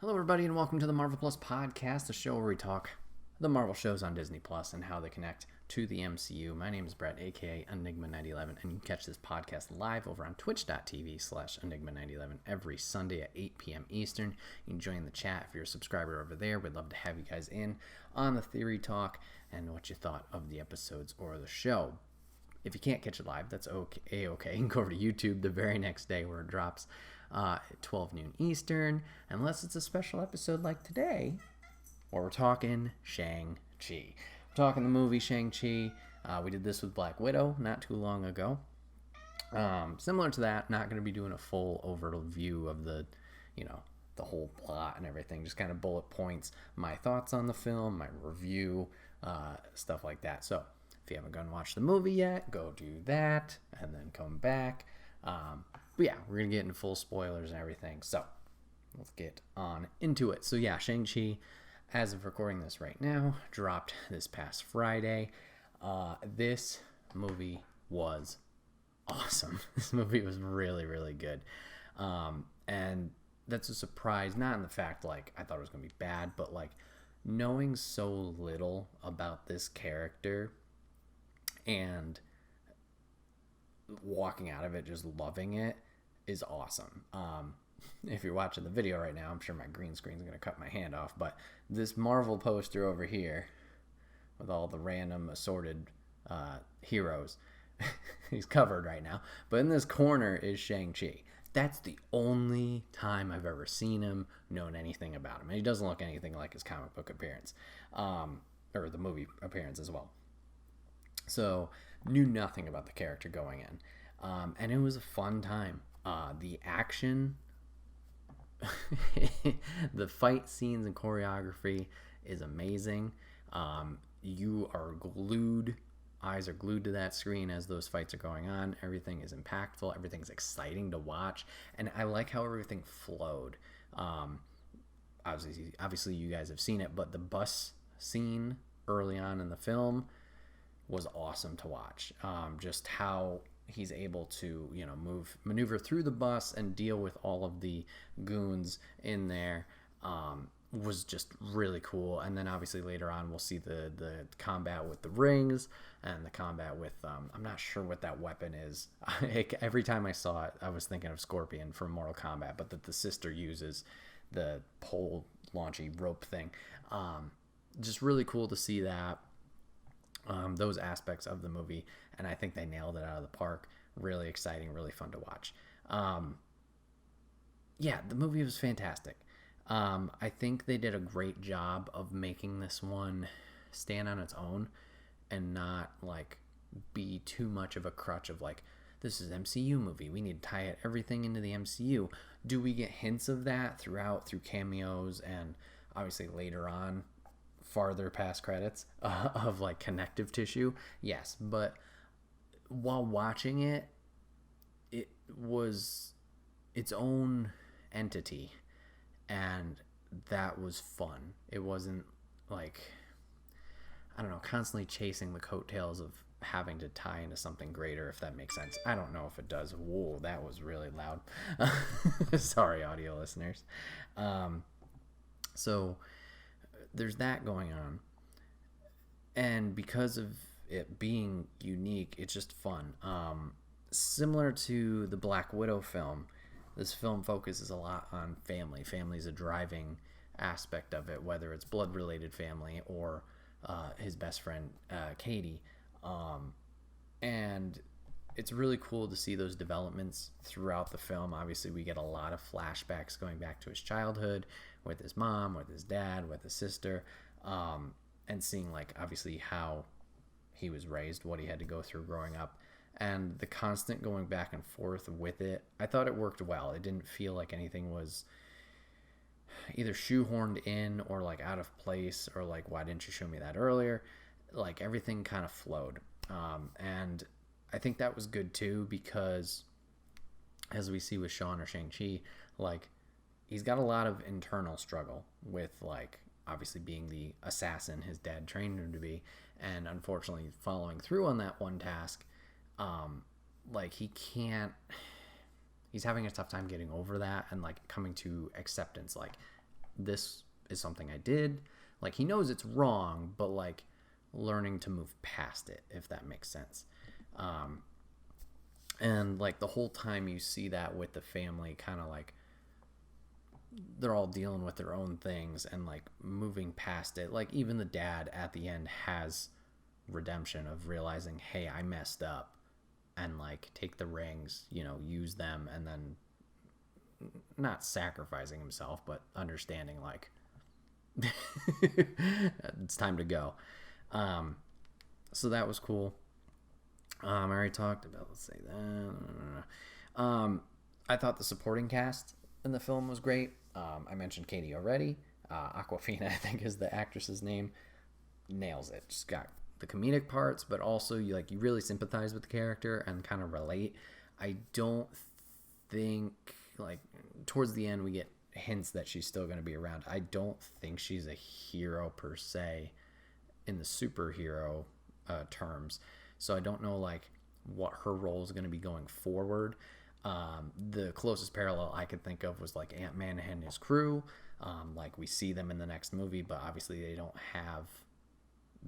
Hello, everybody, and welcome to the Marvel Plus podcast, the show where we talk the Marvel shows on Disney Plus and how they connect to the MCU. My name is Bret, aka Enigma9011, and you can catch this podcast live over on twitch.tv/Enigma9011 every Sunday at 8 p.m. Eastern. You can join the chat if you're a subscriber over there. We'd love to have you guys in on the theory talk and what you thought of the episodes or the show. If you can't catch it live, that's okay. You can go over to YouTube the very next day where it drops at 12 noon Eastern, unless it's a special episode like today, where we're talking Shang Chi. We're talking the movie Shang Chi. We did this with Black Widow not too long ago. Similar to that, not going to be doing a full overview of the whole plot and everything. Just kind of bullet points, my thoughts on the film, my review, stuff like that. So if you haven't gone and watched the movie yet, go do that and then come back. But yeah, we're going to get into full spoilers and everything. So let's get on into it. So yeah, Shang-Chi, as of recording this right now, dropped this past Friday. This movie was awesome. This movie was really, really good. And that's a surprise, not in the fact, I thought it was going to be bad, but, knowing so little about this character and walking out of it just loving it is awesome. If you're watching the video right now, I'm sure my green screen is going to cut my hand off, but this Marvel poster over here with all the random assorted heroes, he's covered right now, but in this corner is Shang-Chi. That's the only time I've ever seen him, known anything about him. And he doesn't look anything like his comic book appearance, or the movie appearance as well. So, knew nothing about the character going in. And it was a fun time. The action, the fight scenes and choreography is amazing. You are glued, eyes are glued to that screen as those fights are going on. Everything is impactful. Everything's exciting to watch. And I like how everything flowed. Obviously, you guys have seen it, but the bus scene early on in the film was awesome to watch. Just how he's able to, maneuver through the bus and deal with all of the goons in there was just really cool. And then obviously later on we'll see the combat with the rings and the combat with I'm not sure what that weapon is. Every time I saw it, I was thinking of Scorpion from Mortal Kombat, but that the sister uses the pole launchy rope thing. Just really cool to see that. Those aspects of the movie, and I think they nailed it out of the park. Really exciting, really fun to watch. Yeah, the movie was fantastic. I think they did a great job of making this one stand on its own and not be too much of a crutch of this is an MCU movie, we need to tie everything into the MCU. Do we get hints of that through cameos and obviously later on farther past credits of connective tissue? Yes, but while watching it, it was its own entity, and that was fun. It wasn't constantly chasing the coattails of having to tie into something greater, if that makes sense. I don't know if it does. Whoa, that was really loud. Sorry, audio listeners. So there's that going on, and because of it being unique, it's just fun. Similar to the Black Widow film, this film focuses a lot on family. Family is a driving aspect of it, whether it's blood related family or his best friend Katie, and it's really cool to see those developments throughout the film. Obviously, we get a lot of flashbacks going back to his childhood with his mom, with his dad, with his sister, and seeing obviously how he was raised, what he had to go through growing up, and the constant going back and forth with it. I thought it worked well. It didn't feel like anything was either shoehorned in or out of place or why didn't you show me that earlier? Everything kind of flowed, and I think that was good too, because as we see with Sean or Shang-Chi, he's got a lot of internal struggle with obviously being the assassin his dad trained him to be, and unfortunately following through on that one task. He's having a tough time getting over that and coming to acceptance. this is something I did. Like, he knows it's wrong, but like learning to move past it, if that makes sense. And like the whole time you see that with the family, kind of like they're all dealing with their own things and like moving past it. Like even the dad at the end has redemption of realizing, hey, I messed up, and like take the rings, use them, and then not sacrificing himself, but understanding like it's time to go. So that was cool. I already talked about, let's say that. I thought the supporting cast in the film was great. I mentioned Katie already. Aquafina, I think is the actress's name. Nails it. Just got the comedic parts, but also you really sympathize with the character and kind of relate. I don't think, like, towards the end we get hints that she's still going to be around. I don't think she's a hero per se in the superhero terms. So I don't know like what her role is going to be going forward. The closest parallel I could think of was like Ant-Man and his crew. Like we see them in the next movie, but obviously they don't have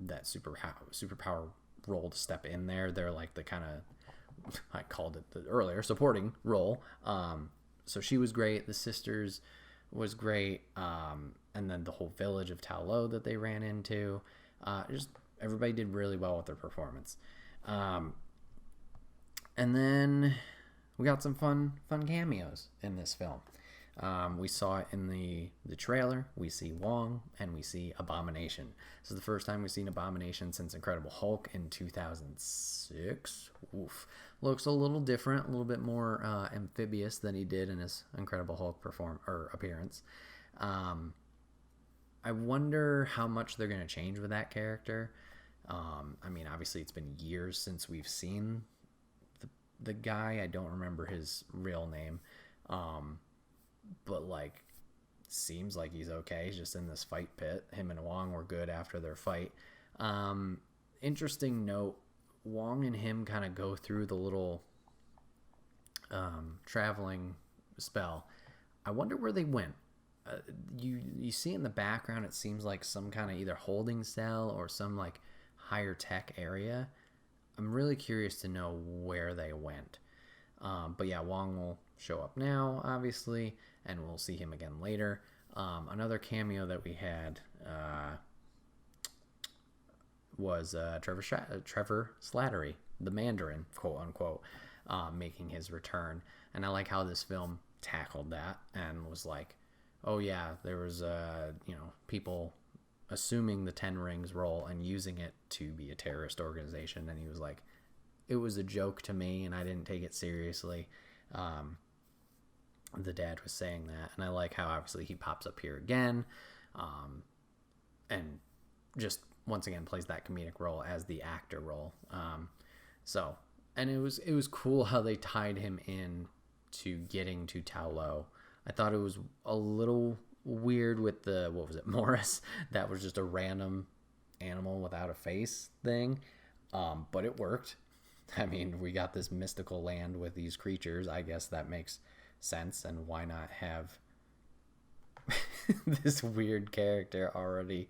that superpower role to step in there. They're like the kind of, I called it the earlier, supporting role. So she was great. The sisters was great. And then the whole village of Ta Lo that they ran into. Just everybody did really well with their performance. And then we got some fun cameos in this film. We saw it in the trailer. We see Wong and we see Abomination. This is the first time we've seen Abomination since Incredible Hulk in 2006. Oof. Looks a little different, a little bit more amphibious than he did in his Incredible Hulk appearance. I wonder how much they're going to change with that character. I mean, obviously it's been years since we've seen the guy. I don't remember his real name. But like, seems like he's okay. He's just in this fight pit. Him and Wong were good after their fight. Interesting note, Wong and him kind of go through the little traveling spell. I wonder where they went. You see in the background, it seems like some kind of either holding cell or some like higher tech area. I'm really curious to know where they went. But yeah, Wong will show up now, obviously, and we'll see him again later. Another cameo that we had was Trevor Slattery, the Mandarin, quote unquote, making his return. And I like how this film tackled that and was like, oh yeah, there was people assuming the Ten Rings role and using it to be a terrorist organization. And he was like, it was a joke to me and I didn't take it seriously. The dad was saying that, and I like how obviously he pops up here again, and just once again plays that comedic role as the actor role. And it was cool how they tied him in to getting to Ta Lo. I thought it was a little weird with the, what was it, Morris? That was just a random animal without a face thing, but it worked. I mean, we got this mystical land with these creatures. I guess that makes sense, and why not have this weird character already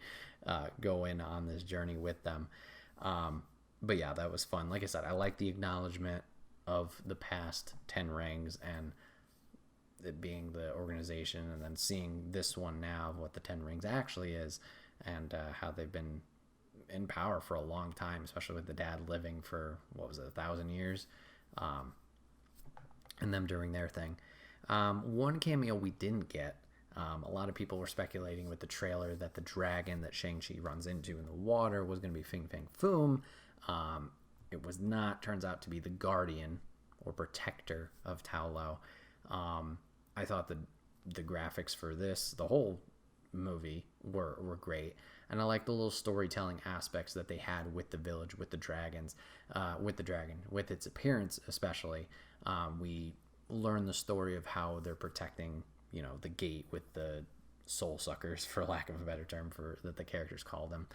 go in on this journey with them. But yeah, that was fun. Like I said, I like the acknowledgement of the past 10 Rings and it being the organization, and then seeing this one now of what the 10 Rings actually is, and how they've been in power for a long time, especially with the dad living for, 1,000 years, and them doing their thing. One cameo we didn't get, a lot of people were speculating with the trailer that the dragon that Shang Chi runs into in the water was going to be Fing Fang Foom. It was not. Turns out to be the guardian or protector of Ta Lo. I thought the graphics for the whole movie were great, and I like the little storytelling aspects that they had with the village, with the dragons, with its appearance especially. We learn the story of how they're protecting, the gate with the soul suckers, for lack of a better term, that the characters call them,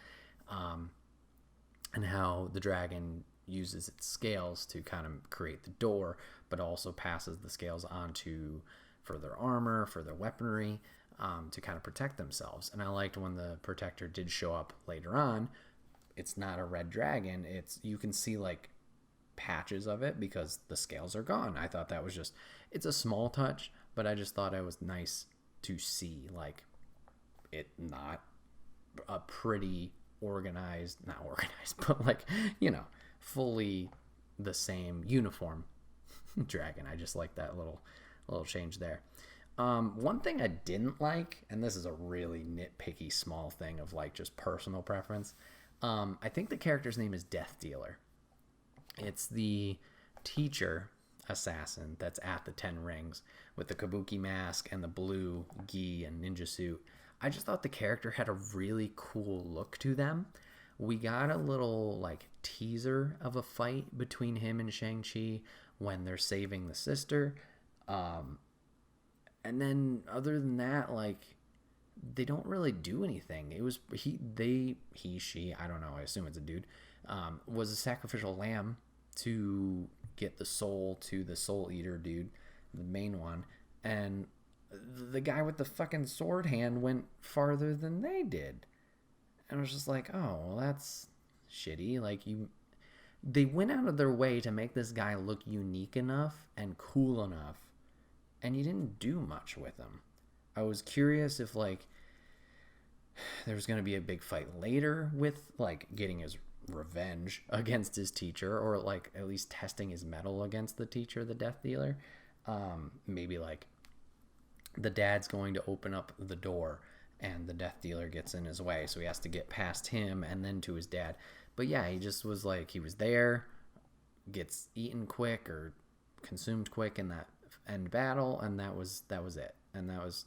and how the dragon uses its scales to kind of create the door, but also passes the scales onto further armor, further weaponry. to kind of protect themselves. And I liked when the protector did show up later on. It's not a red dragon. You can see like patches of it because the scales are gone. I thought that was just, it's a small touch, but I just thought it was nice to see like it not a pretty organized, not organized, but like, fully the same uniform dragon. I just like that little change there. One thing I didn't like, and this is a really nitpicky small thing of like just personal preference, I think the character's name is Death Dealer. It's the teacher assassin that's at the 10 Rings with the kabuki mask and the blue gi and ninja suit. I just thought the character had a really cool look to them. We got a little like teaser of a fight between him and Shang Chi when they're saving the sister. And then other than that, like, they don't really do anything. It was she, I don't know, I assume it's a dude, was a sacrificial lamb to get the soul to the soul eater dude, the main one, and the guy with the fucking sword hand went farther than they did. And I was just like, oh, well, that's shitty. Like, they went out of their way to make this guy look unique enough and cool enough, and you didn't do much with him. I was curious if, like, there was going to be a big fight later with, like, getting his revenge against his teacher, or, like, at least testing his mettle against the teacher, the Death Dealer. Maybe, like, the dad's going to open up the door, and the Death Dealer gets in his way, so he has to get past him and then to his dad. But, yeah, he just was, like, he was there, gets eaten quick or consumed quick in that end battle, and that was it. And that was,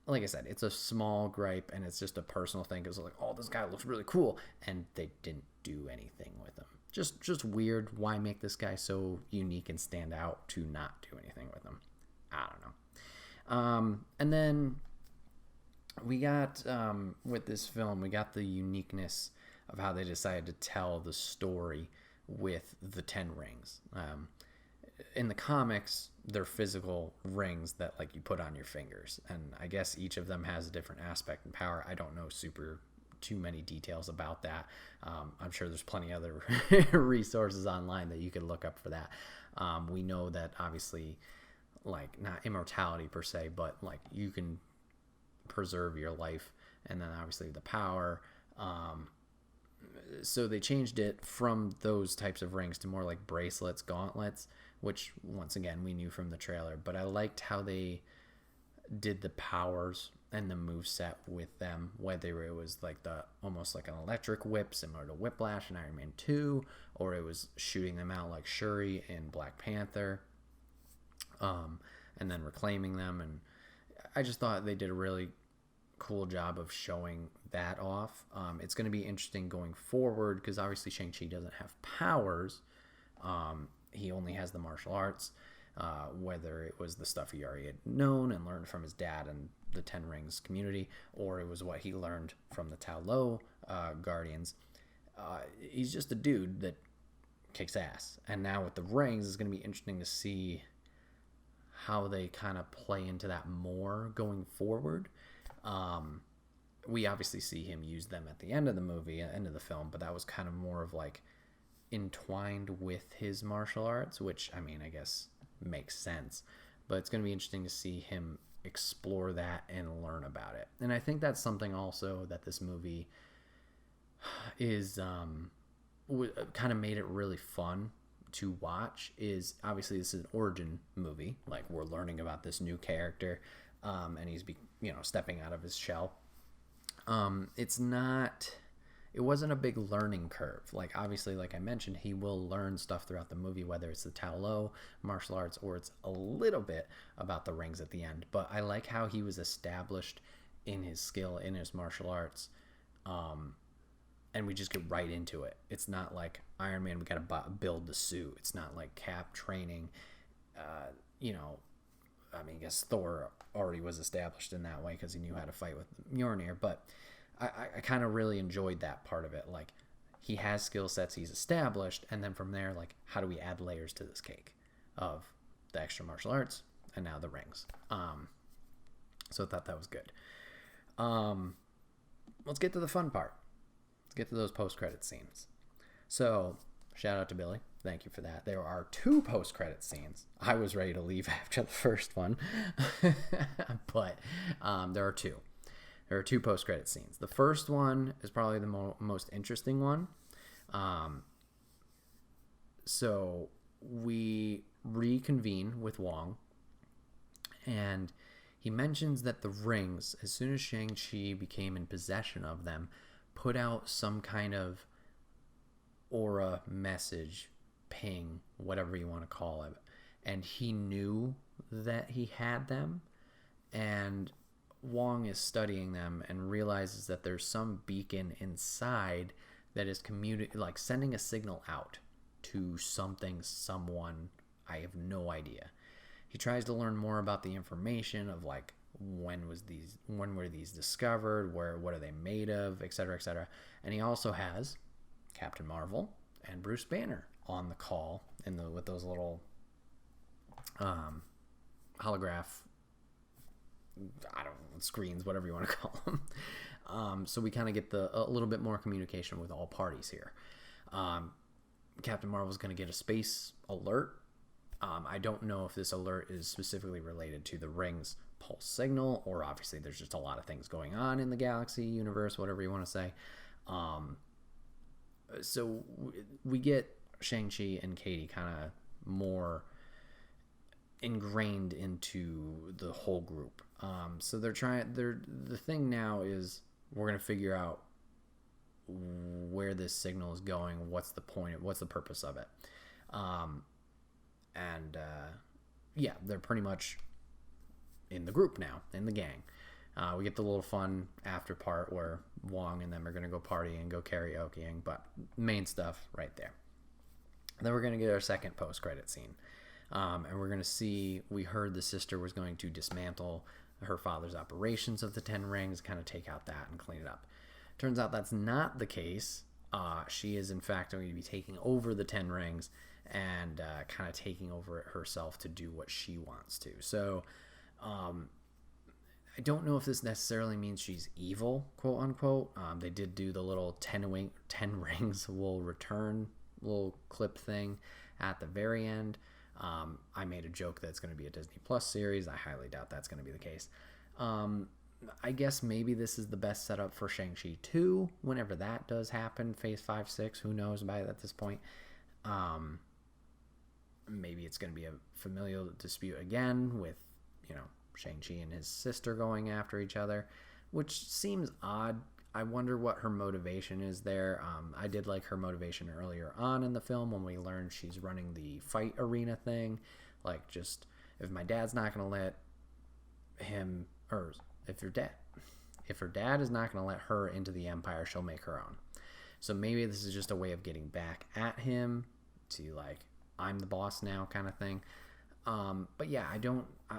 like I said, it's a small gripe, and it's just a personal thing. It was like, oh, this guy looks really cool, and they didn't do anything with him. Just weird. Why make this guy so unique and stand out to not do anything with him? I don't know. And then we got, with this film, we got the uniqueness of how they decided to tell the story with the 10 Rings. In the comics, they're physical rings that, like, you put on your fingers, and I guess each of them has a different aspect and power. I don't know too many details about that. I'm sure there's plenty of other resources online that you could look up for that. We know that, obviously, like, not immortality per se, but, like, you can preserve your life, and then obviously the power. So they changed it from those types of rings to more like bracelets, gauntlets, which, once again, we knew from the trailer. But I liked how they did the powers and the moveset with them, whether it was like almost like an electric whip similar to Whiplash in Iron Man 2, or it was shooting them out like Shuri in Black Panther, and then reclaiming them. And I just thought they did a really cool job of showing that off. It's going to be interesting going forward because obviously Shang-Chi doesn't have powers. He only has the martial arts, whether it was the stuff he already had known and learned from his dad and the 10 Rings community, or it was what he learned from the Tao Lo Guardians. He's just a dude that kicks ass. And now with the rings, it's going to be interesting to see how they kind of play into that more going forward. We obviously see him use them at the end of the movie, end of the film, but that was kind of more of like entwined with his martial arts, which, I mean, I guess makes sense. But it's going to be interesting to see him explore that and learn about it. And I think that's something also that this movie is kind of made it really fun to watch. Is obviously this is an origin movie, like we're learning about this new character, and he's stepping out of his shell. It wasn't a big learning curve. Like, obviously, like I mentioned, he will learn stuff throughout the movie, whether it's the Tao Lo martial arts or it's a little bit about the rings at the end. But I like how he was established in his skill, in his martial arts, and we just get right into it. It's not like Iron Man, we got to build the suit. It's not like Cap training. I mean, I guess Thor already was established in that way because he knew how to fight with Mjolnir, but I kind of really enjoyed that part of it. Like, he has skill sets he's established, and then from there, like, how do we add layers to this cake of the extra martial arts and now the rings? So I thought that was good. Let's get to the fun part. Let's get to those post-credit scenes. So, shout out to Billy. Thank you for that. There are 2 post-credit scenes. I was ready to leave after the first one, but there are 2. There are 2 post-credit scenes. The first one is probably the most interesting one. So we reconvene with Wong, and he mentions that the rings, as soon as Shang-Chi became in possession of them, put out some kind of aura message, ping, whatever you want to call it. And he knew that he had them, and Wong is studying them and realizes that there's some beacon inside that is like sending a signal out to something, someone. I have no idea. He tries to learn more about the information of like when were these discovered, what are they made of, etc., etc. And he also has Captain Marvel and Bruce Banner on the call with those little holograph, I don't know, screens, whatever you want to call them. So we kind of get a little bit more communication with all parties here. Captain Marvel's going to get a space alert. I don't know if this alert is specifically related to the ring's pulse signal, or obviously there's just a lot of things going on in the galaxy, universe, whatever you want to say. So we get Shang-Chi and Katie kind of more ingrained into the whole group. So the thing now is we're going to figure out where this signal is going, what's the point, what's the purpose of it. Yeah, they're pretty much in the group now, in the gang. We get the little fun after part where Wong and them are going to go partying and go karaokeing, but main stuff right there. Then we're going to get our second post-credit scene. And we're going to see, we heard the sister was going to dismantle her father's operations of the 10 rings, kind of take out that and clean it up. Turns out that's not the case. She is, in fact, going to be taking over the 10 rings and kind of taking over it herself to do what she wants to. So I don't know if this necessarily means she's evil, quote unquote. They did do the little 10 rings will return little clip thing at the very end. I made a joke that it's going to be a Disney Plus series. I highly doubt that's going to be the case. I guess maybe this is the best setup for Shang-Chi 2, whenever that does happen, Phase 5, 6, who knows by at this point. Maybe it's going to be a familial dispute again with, Shang-Chi and his sister going after each other, which seems odd. I wonder what her motivation is there. I did like her motivation earlier on in the film when we learned she's running the fight arena thing. Like, just, if my dad's not going to let him, or if her dad is not going to let her into the Empire, she'll make her own. So maybe this is just a way of getting back at him to, like, I'm the boss now kind of thing. But yeah,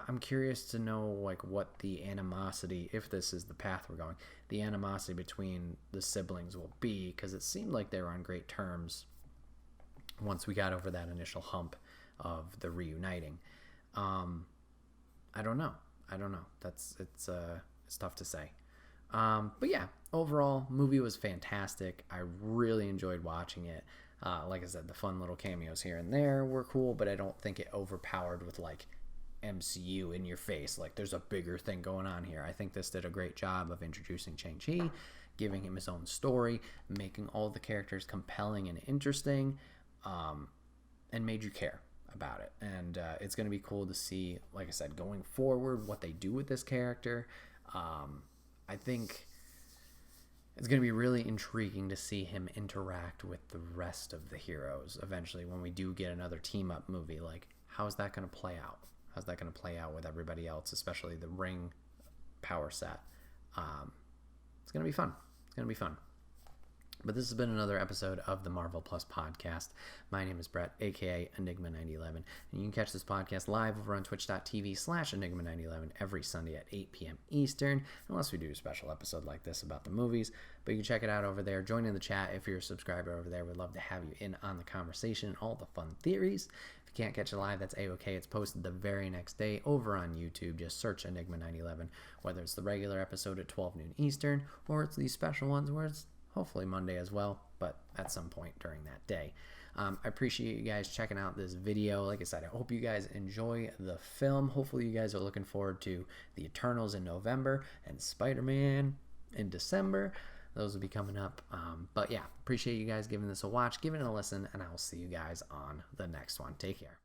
I'm curious to know, like, what the animosity, if this is the path we're going, the animosity between the siblings will be, because it seemed like they were on great terms once we got over that initial hump of the reuniting. I don't know. It's tough to say. But yeah, overall, movie was fantastic. I really enjoyed watching it. Like I said, the fun little cameos here and there were cool, but I don't think it overpowered with, like, MCU in your face. Like, there's a bigger thing going on here. I think this did a great job of introducing Shang-Chi, giving him his own story, making all the characters compelling and interesting, and made you care about it. And it's going to be cool to see, like I said, going forward, what they do with this character. I think it's going to be really intriguing to see him interact with the rest of the heroes eventually when we do get another team-up movie. Like, how is that going to play out? How's that going to play out with everybody else, especially the ring power set? It's going to be fun. But this has been another episode of the Marvel Plus podcast. My name is Bret, aka Enigma9011, and you can catch this podcast live over on twitch.tv/Enigma9011 every Sunday at 8 p.m. Eastern, unless we do a special episode like this about the movies. But you can check it out over there. Join in the chat if you're a subscriber over there. We'd love to have you in on the conversation and all the fun theories. If you can't catch it live, that's A-okay. It's posted the very next day over on YouTube. Just search Enigma 911, whether it's the regular episode at 12 noon Eastern, or it's these special ones where it's hopefully Monday as well, but at some point during that day. I appreciate you guys checking out this video. Like I said, I hope you guys enjoy the film. Hopefully you guys are looking forward to the Eternals in November and Spider-Man in December. Those will be coming up. But yeah, appreciate you guys giving this a watch, giving it a listen, and I will see you guys on the next one. Take care.